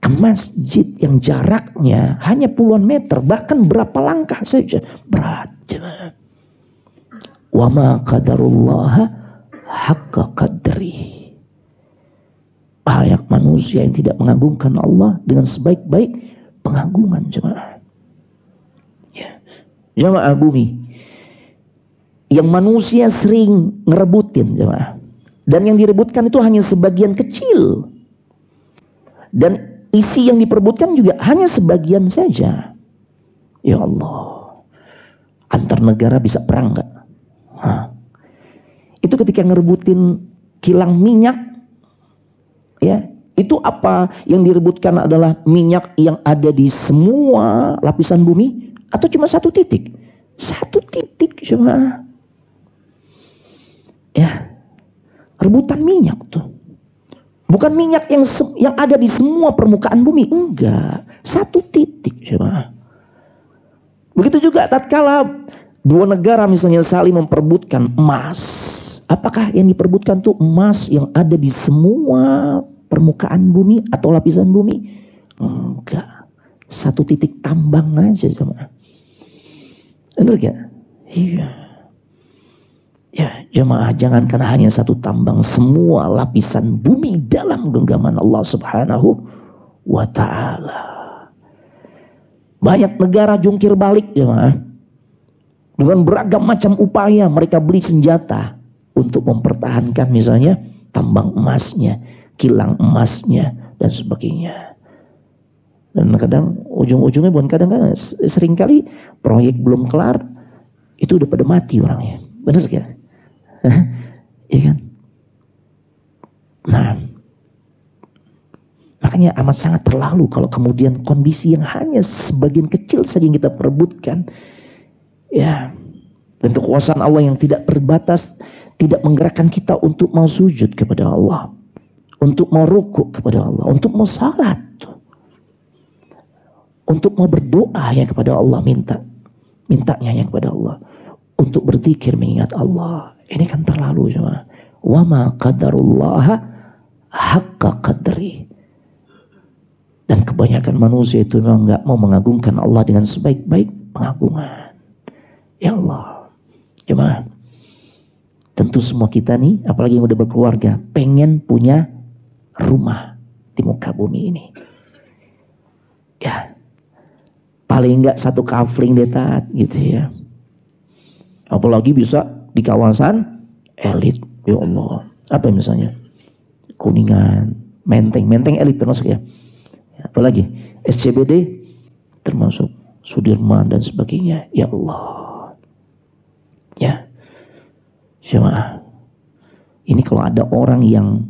ke masjid yang jaraknya hanya puluhan meter, bahkan berapa langkah saja, berat jemaah. Wa ma qadarullah haqqa qadri. Banyak manusia yang tidak mengagungkan Allah dengan sebaik-baik pengagungan jemaah. Ya. Jemaah bumi yang manusia sering ngerebutin jemaah, dan yang direbutkan itu hanya sebagian kecil, dan isi yang diperebutkan juga hanya sebagian saja. Ya Allah, antar negara bisa perang nggak? Itu ketika ngerebutin kilang minyak, ya, itu apa yang direbutkan adalah minyak yang ada di semua lapisan bumi atau cuma satu titik? Satu titik cuma. Ya, rebutan minyak tuh. Bukan minyak yang ada di semua permukaan bumi, enggak. Satu titik, coba. Begitu juga tatkala dua negara misalnya saling memperebutkan emas. Apakah yang diperebutkan tuh emas yang ada di semua permukaan bumi atau lapisan bumi? Enggak. Satu titik tambang aja, coba. Benar gak? Iya. Ya, jemaah, jangankan hanya satu tambang, semua lapisan bumi dalam genggaman Allah Subhanahu wa ta'ala. Banyak negara jungkir balik, jemaah. Dengan beragam macam upaya mereka beli senjata untuk mempertahankan misalnya tambang emasnya, kilang emasnya, dan sebagainya. Dan kadang ujung-ujungnya bukan kadang-kadang, seringkali proyek belum kelar, itu udah pada mati orangnya. Benar gak? Iya kan? Nah, makanya amat sangat terlalu kalau kemudian kondisi yang hanya sebagian kecil saja yang kita perebutkan, ya, dan kekuasaan Allah yang tidak terbatas tidak menggerakkan kita untuk mau sujud kepada Allah, untuk mau rukuk kepada Allah, untuk mau salat, untuk mau berdoa ya kepada Allah, mintanya ya kepada Allah, untuk berzikir mengingat Allah. Ini kan terlalu, cuma wa ma qadarullah haqqa qadri. Dan kebanyakan manusia itu memang nggak mau mengagungkan Allah dengan sebaik-baik pengagungan. Ya Allah, cuma tentu semua kita nih, apalagi yang udah berkeluarga, pengen punya rumah di muka bumi ini. Ya, paling nggak satu kafling deh tat, gitu ya. Apalagi bisa di kawasan elit, ya Allah. Apa misalnya? Kuningan, Menteng elit termasuk ya. Apalagi SCBD termasuk, Sudirman dan sebagainya. Ya Allah. Ya. Jemaah. Ini kalau ada orang yang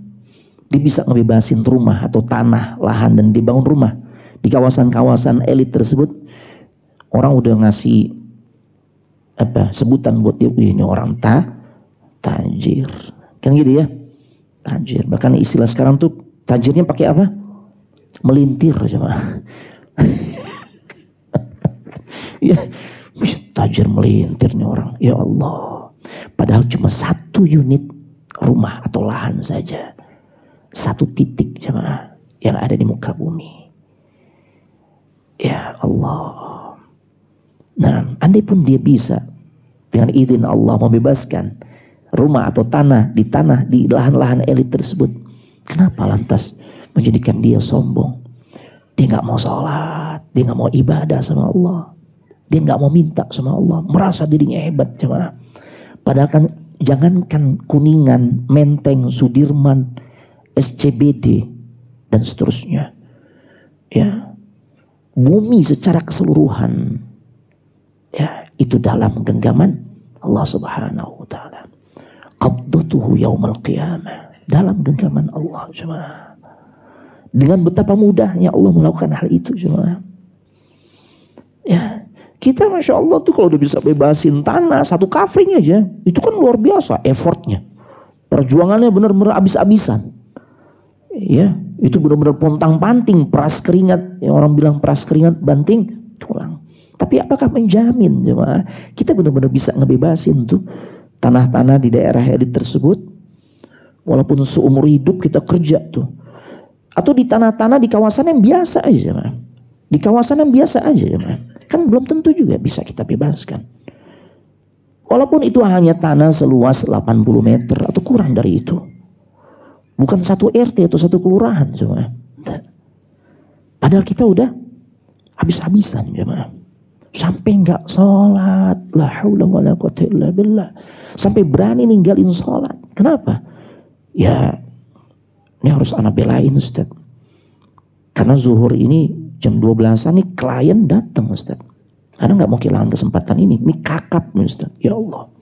dia bisa ngebebasin rumah atau tanah, lahan, dan dibangun rumah di kawasan-kawasan elit tersebut, orang udah ngasih sebutan buat dia, ini orang tajir, kan gitu ya, tajir. Bahkan istilah sekarang tuh tajirnya pakai apa? Melintir, coba. Ya, tajir melintir nih orang, ya Allah. Padahal cuma satu unit rumah atau lahan saja, satu titik, coba, yang ada di muka bumi. Ya Allah. Nah, andai pun dia bisa dengan izin Allah membebaskan rumah atau tanah di lahan-lahan elit tersebut, kenapa lantas menjadikan dia sombong? Dia nggak mau sholat, dia nggak mau ibadah sama Allah, dia nggak mau minta sama Allah, merasa dirinya hebat, coba. Padahal kan jangankan Kuningan, Menteng, Sudirman, SCBD dan seterusnya, ya, bumi secara keseluruhan, ya, itu dalam genggaman Allah Subhanahu wa ta'ala. Qabdatuhu yaumal qiyamah, dalam genggaman Allah, jemaah. Dengan betapa mudahnya Allah melakukan hal itu, jemaah. Ya, kita Masya Allah tuh kalau udah bisa bebasin tanah satu kafling aja, itu kan luar biasa effortnya. Perjuangannya benar-benar abis-abisan. Ya, itu benar-benar pontang-panting, peras keringat, yang orang bilang peras keringat banting tulang. Tapi apakah menjamin, jemaah, kita benar-benar bisa ngebebasin tuh tanah-tanah di daerah elit tersebut, walaupun seumur hidup kita kerja tuh, atau di tanah-tanah di kawasan yang biasa aja, jemaah, di kawasan yang biasa aja, jemaah, kan belum tentu juga bisa kita bebaskan. Walaupun itu hanya tanah seluas 80 meter atau kurang dari itu, bukan satu RT atau satu kelurahan, jemaah. Padahal kita udah habis-habisan, jemaah. Sampai nggak sholat, la haula wala quwwata illa billah, sampai berani ninggalin sholat. Kenapa? Ya, ini harus anak belain, Ustaz, karena zuhur ini jam 12-an nih klien datang, Ustaz. Anak nggak mau kehilangan kesempatan ini kakap nih, Ustaz. Ya Allah,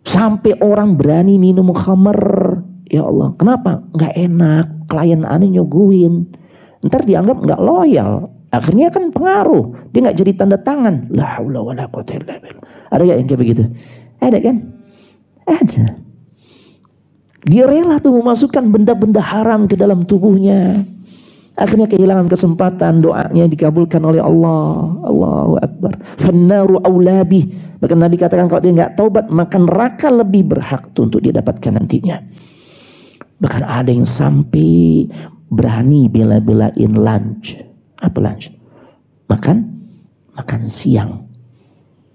sampai orang berani minum khamar. Ya Allah, kenapa? Nggak enak, klien aneh nyoguin, ntar dianggap nggak loyal. Akhirnya kan pengaruh, dia nggak jadi tanda tangan. La haula wala quwwata illa billah. Ada gak yang kayak begitu? Ada kan? Ada. Dia rela tuh memasukkan benda-benda haram ke dalam tubuhnya. Akhirnya kehilangan kesempatan, doanya dikabulkan oleh Allah. Allahu Akbar. Fannaru aulabih. Bahkan Nabi katakan kalau dia nggak taubat, maka neraka lebih berhak tuh untuk dia dapatkan nantinya. Bahkan ada yang sampai berani bela-belain lunch. Apa lunch? Makan siang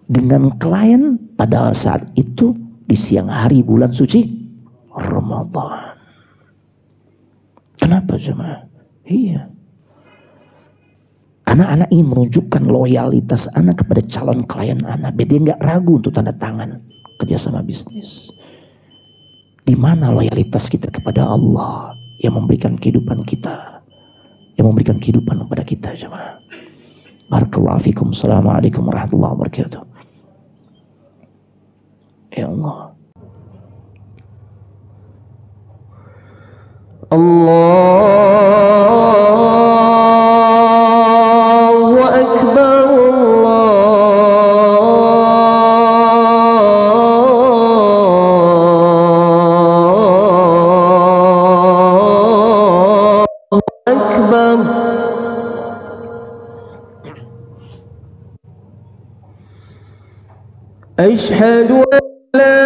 dengan klien pada saat itu di siang hari bulan suci Ramadan. Kenapa jemaah? Iya. Karena anak ingin menunjukkan loyalitas anak kepada calon klien anak. Dia nggak ragu untuk tanda tangan kerjasama bisnis. Di mana loyalitas kita kepada Allah yang memberikan kehidupan kita, yang memberikan kehidupan kepada kita jemaah. Barakallahu fikum. Assalamualaikum warahmatullahi wabarakatuh. Ya Allah. Allahu Akbar. Allahu Akbar. Asyhadu an la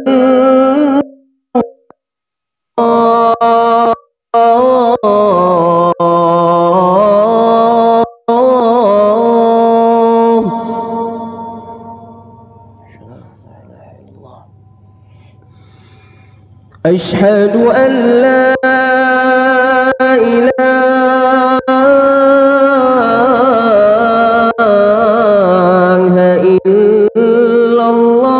ilaha illallah. Asyhadu an la ilaha illallah.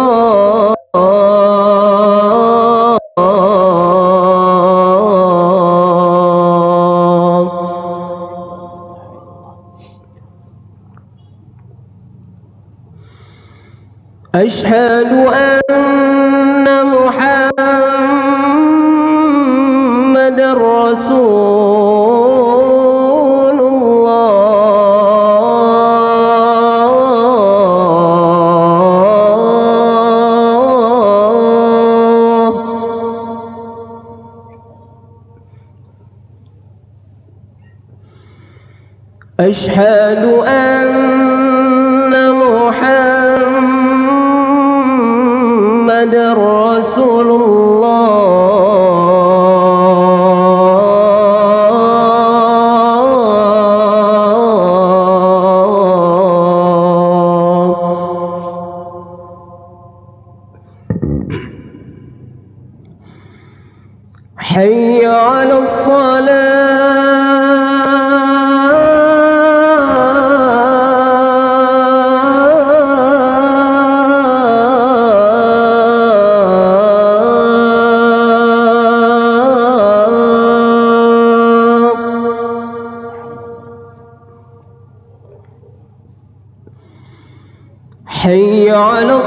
Asyhadu anna Muhammadar Rasulullah. Asyhadu anna Muhammadar Rasulullah. Hayya 'alas حي على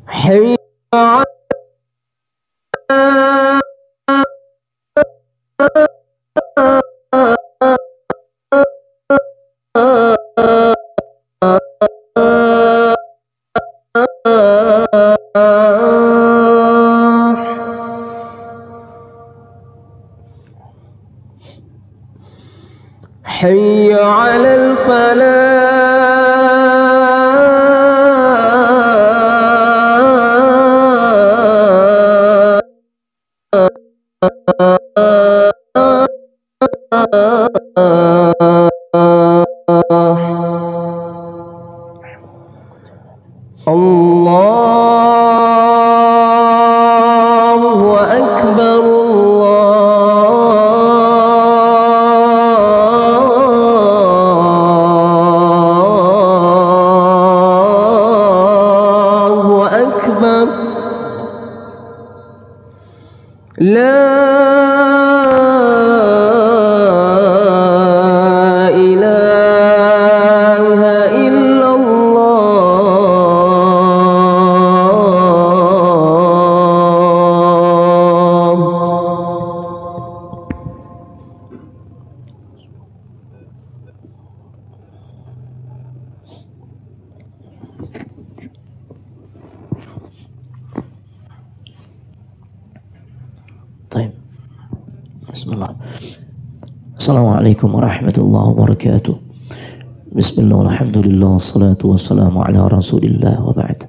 حي على حي على Allahu Akbar. Allahu Akbar. Bismillah. Assalamualaikum warahmatullahi wabarakatuh. Bismillah, alhamdulillah, salatu wassalamu ala rasulillah wa ba'd.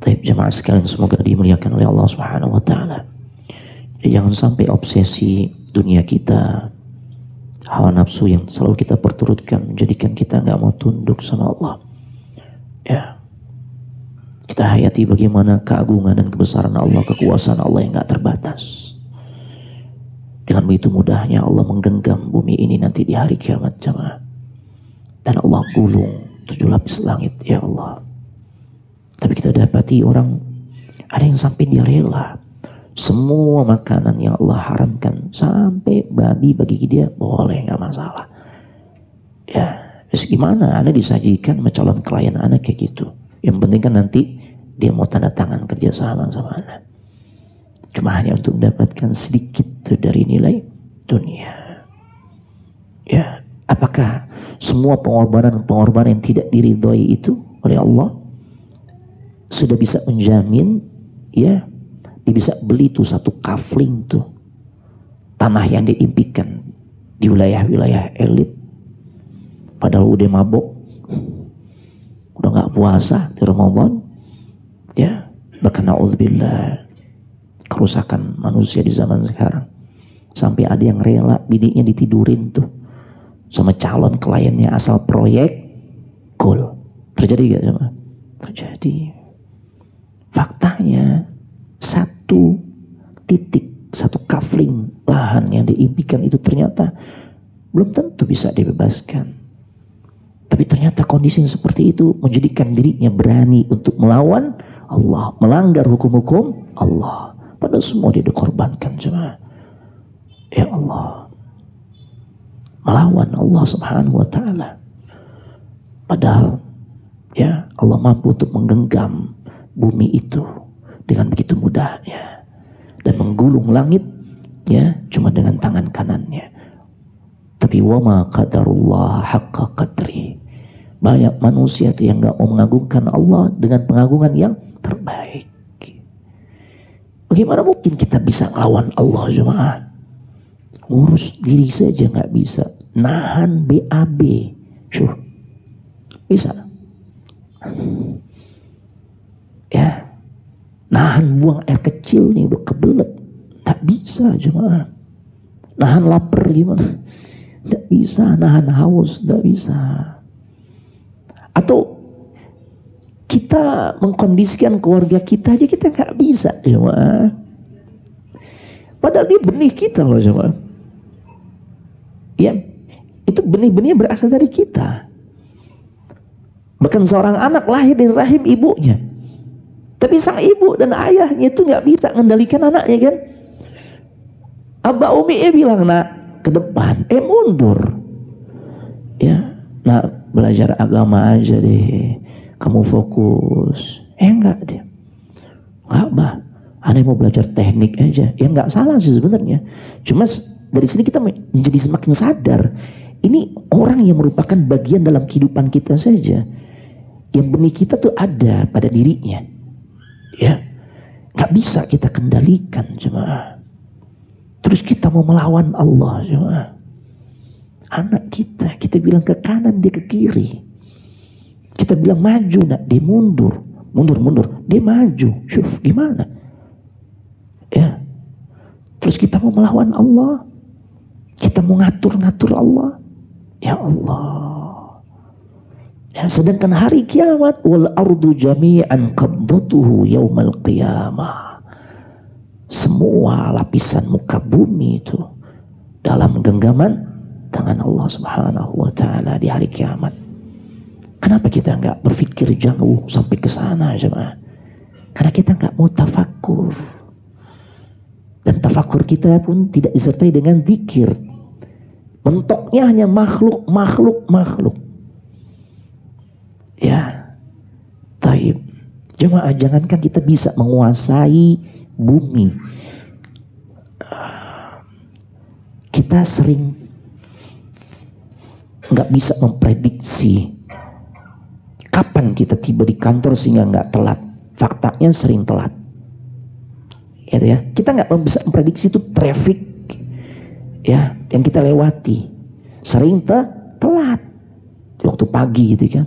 Taib jemaah sekalian, semoga dimuliakan oleh Allah subhanahu wa ta'ala. Jadi jangan sampai obsesi dunia kita, hawa nafsu yang selalu kita perturutkan, menjadikan kita nggak mau tunduk sama Allah. Ya, kita hayati bagaimana keagungan dan kebesaran Allah, kekuasaan Allah yang nggak terbatas. Dengan begitu mudahnya Allah menggenggam bumi ini nanti di hari kiamat jemaah. Dan Allah gulung 7 lapis langit, ya Allah. Tapi kita dapati orang, ada yang sampai dia rela semua makanan yang Allah haramkan, sampai babi bagi dia boleh, nggak masalah. Ya, terus gimana? Anda disajikan sama calon klien Anda kayak gitu. Yang penting kan nanti dia mau tanda tangan kerjasama sama Anda. Cuma hanya untuk mendapatkan sedikit dari nilai dunia. Ya, apakah semua pengorbanan yang tidak diridhoi itu oleh Allah sudah bisa menjamin, ya, dia bisa beli tuh satu kafling tuh tanah yang diimpikan di wilayah-wilayah elit, padahal udah mabok, udah nggak puasa di Ramadan, ya, bahkan na'udzubillah, kerusakan manusia di zaman sekarang sampai ada yang rela bininya ditidurin tuh sama calon kliennya asal proyek goal. Terjadi gak sama? Terjadi. Faktanya satu titik, satu kafling lahan yang diimpikan itu ternyata belum tentu bisa dibebaskan. Tapi ternyata kondisi yang seperti itu menjadikan dirinya berani untuk melawan Allah, melanggar hukum-hukum Allah. Padahal semua dia dikorbankan jemaah. Ya Allah, melawan Allah subhanahu wa ta'ala. Padahal ya Allah mampu untuk menggenggam bumi itu dengan begitu mudahnya dan menggulung langit, ya, cuma dengan tangan kanannya. Tapi wama qadarullah haqqa qadri. Banyak manusia itu yang gak mau mengagungkan Allah dengan pengagungan yang terbaik. Bagaimana mungkin kita bisa melawan Allah jemaah? Ngurus diri saja gak bisa. Nahan BAB, bisa. Ya, nahan buang air kecil nih udah kebelet, tak bisa jemaah. Nahan lapar gimana? Tak bisa. Nahan haus, tak bisa. Atau kita mengkondisikan keluarga kita aja kita nggak bisa jemaah. Padahal dia benih kita loh jemaah. Ya, itu benih-benih berasal dari kita. Bahkan seorang anak lahir dari rahim ibunya, tapi sang ibu dan ayahnya itu nggak bisa mengendalikan anaknya kan. Abah Umi bilang, nak ke depan, mundur. Ya, nak belajar agama aja deh, kamu fokus. Enggak dia, nggak bah, aneh mau belajar teknik aja. Ya nggak salah sih sebenarnya. Cuma dari sini kita menjadi semakin sadar, ini orang yang merupakan bagian dalam kehidupan kita saja. Yang benih kita tuh ada pada dirinya, ya, nggak bisa kita kendalikan jemaah. Terus kita mau melawan Allah jemaah. Anak kita bilang ke kanan dia ke kiri. Kita bilang maju, nak dia mundur, dia maju. Syuf, gimana? Ya. Terus kita mau melawan Allah, kita mau ngatur-ngatur Allah. Ya Allah. Ya, sedangkan hari kiamat, wal ardu jami'an qabdatuhu yaumal qiyamah. Semua lapisan muka bumi itu dalam genggaman tangan Allah subhanahu wa ta'ala di hari kiamat. Kenapa kita nggak berpikir jauh sampai ke sana jemaah? Karena kita nggak mau tafakur. Dan tafakur kita pun tidak disertai dengan zikir. Mentoknya hanya makhluk. Ya, taib. Jemaah, jangankan kita bisa menguasai bumi, kita sering nggak bisa memprediksi kapan kita tiba di kantor sehingga nggak telat. Faktanya sering telat. Ya, kita nggak bisa memprediksi itu traffic ya, yang kita lewati. Sering telat waktu pagi gitu kan.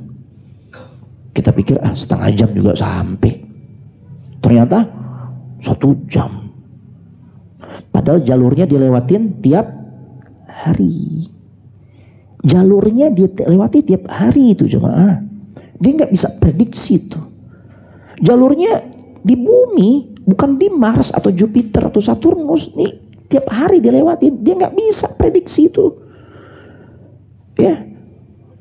Kita pikir setengah jam juga sampai, ternyata 1 jam. Padahal jalurnya dilewatin tiap hari. Jalurnya dilewati tiap hari itu jemaah. Dia nggak bisa prediksi itu. Jalurnya di bumi, bukan di Mars atau Jupiter atau Saturnus. Nih tiap hari dilewatin. Dia nggak bisa prediksi itu. Ya,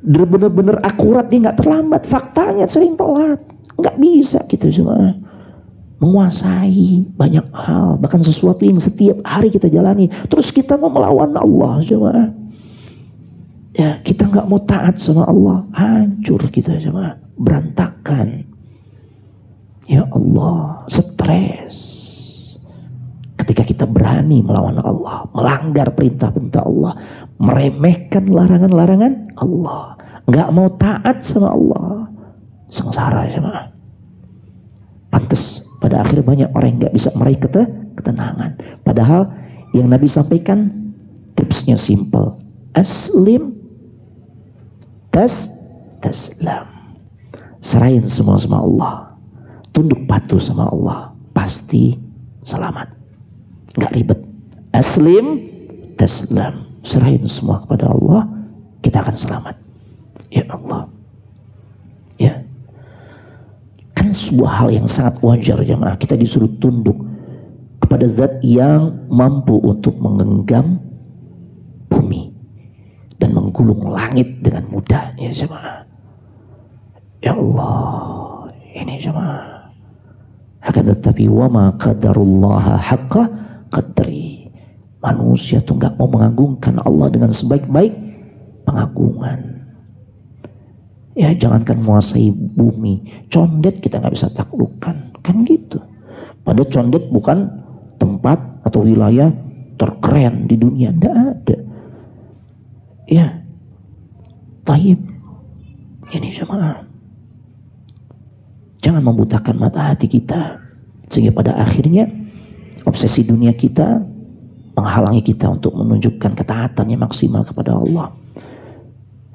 benar-benar akurat, dia nggak terlambat. Faktanya sering telat. Nggak bisa gitu jemaah menguasai banyak hal, bahkan sesuatu yang setiap hari kita jalani. Terus kita mau melawan Allah jemaah. Ya, kita nggak mau taat sama Allah, hancur kita jemaah, berantakan. Ya Allah, stres ketika kita berani melawan Allah, melanggar perintah-perintah Allah, meremehkan larangan-larangan Allah, nggak mau taat sama Allah, sengsara jemaah. Pantes pada akhirnya banyak orang yang nggak bisa meraih ketenangan. Padahal yang Nabi sampaikan tipsnya simple. Aslim taslam. Serahin semua sama Allah. Tunduk patuh sama Allah. Pasti selamat. Nggak ribet. Aslim taslam. Serahin semua kepada Allah. Kita akan selamat. Ya Allah. Ya. Kan sebuah hal yang sangat wajar jemaah, kita disuruh tunduk kepada zat yang mampu untuk menggenggam bumi dan menggulung langit dengan mudah ya jemaah. Ya Allah, ini jemaah. Akan tetapi wama qadarullaha haqqa qadri. Manusia tuh nggak mau mengagungkan Allah dengan sebaik-baik pengagungan. Ya, jangankan menguasai bumi, condet kita nggak bisa taklukkan, kan gitu. Padahal condet bukan tempat atau wilayah terkeren di dunia, nggak ada. Ya, taib. Ini jemaah, jangan membutakan mata hati kita sehingga pada akhirnya obsesi dunia kita menghalangi kita untuk menunjukkan ketaatan yang maksimal kepada Allah.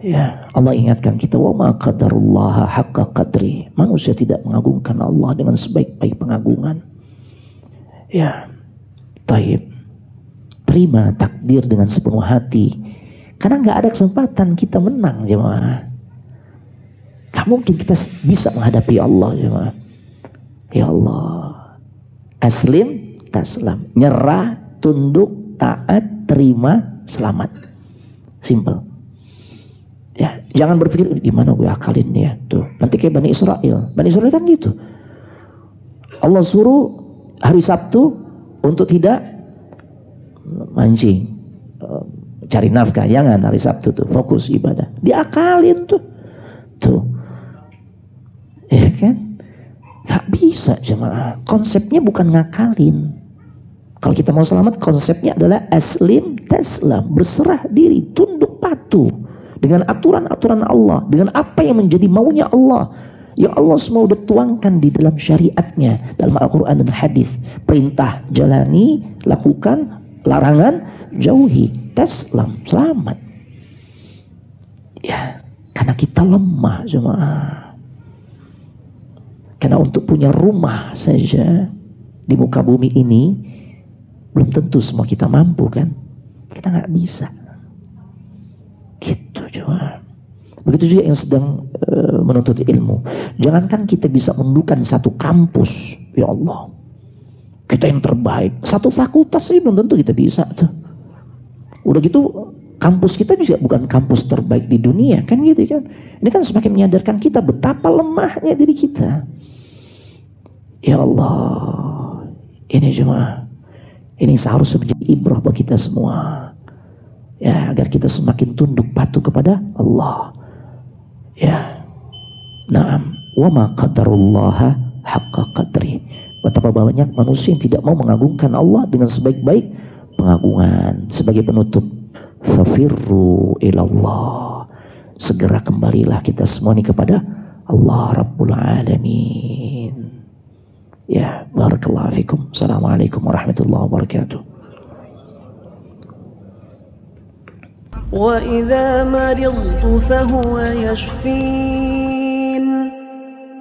Ya, Allah ingatkan kita, wa ma qadarullaha haqqa qadri. Manusia tidak mengagungkan Allah dengan sebaik-baik pengagungan. Ya, taib. Terima takdir dengan sepenuh hati. Karena nggak ada kesempatan kita menang jemaah. Gak mungkin kita bisa menghadapi Allah jemaah. Ya Allah. Aslim taslam. Nyerah, tunduk, taat, terima, selamat. Simple. Ya, jangan berpikir gimana gue akalin ya tuh. Nanti kayak Bani Israel. Bani Israel kan gitu. Allah suruh hari Sabtu untuk tidak mancing, cari nafkah. Jangan hari Sabtu tuh, fokus ibadah. Diakalin tuh. Tuh. Ya kan? Gak bisa jemaah. Konsepnya bukan ngakalin. Kalau kita mau selamat, konsepnya adalah aslim taslam. Berserah diri, tunduk patuh dengan aturan-aturan Allah, dengan apa yang menjadi maunya Allah, yang Allah semua udah tuangkan di dalam syariatnya, dalam Al-Quran dan hadis. Perintah jalani, lakukan, larangan jauhi, taslam, selamat. Ya, karena kita lemah jemaah. Karena untuk punya rumah saja di muka bumi ini belum tentu semua kita mampu kan. Kita nggak bisa. Gitu jemaah. Begitu juga yang sedang menuntut ilmu. Jangankan kita bisa mendudukan satu kampus, ya Allah, kita yang terbaik. Satu fakultas sih belum tentu kita bisa tuh. Udah gitu kampus kita juga bukan kampus terbaik di dunia kan gitu kan. Ini kan semakin menyadarkan kita betapa lemahnya diri kita. Ya Allah, ini jemaah, ini seharusnya menjadi ibrah bagi kita semua. Ya, agar kita semakin tunduk patuh kepada Allah. Ya, naam, wa ma qadarullaha haqqa qadri. Betapa banyak manusia yang tidak mau mengagungkan Allah dengan sebaik-baik pengagungan. Sebagai penutup, fafirru ilallah. Segera kembalilah kita semua ini kepada Allah Rabbul Alamin. Ya, barakallahu fikum. Assalamualaikum warahmatullahi wabarakatuh. وإذا مرضت فهو يشفين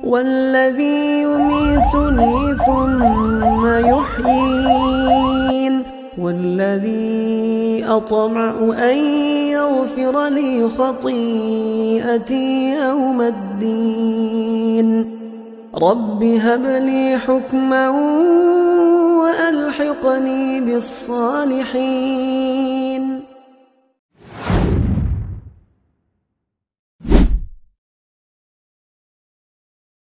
والذي يميتني ثم يحيين والذي أطمع أن يغفر لي خطيئتي يوم الدين رب هب لي حكما وألحقني بالصالحين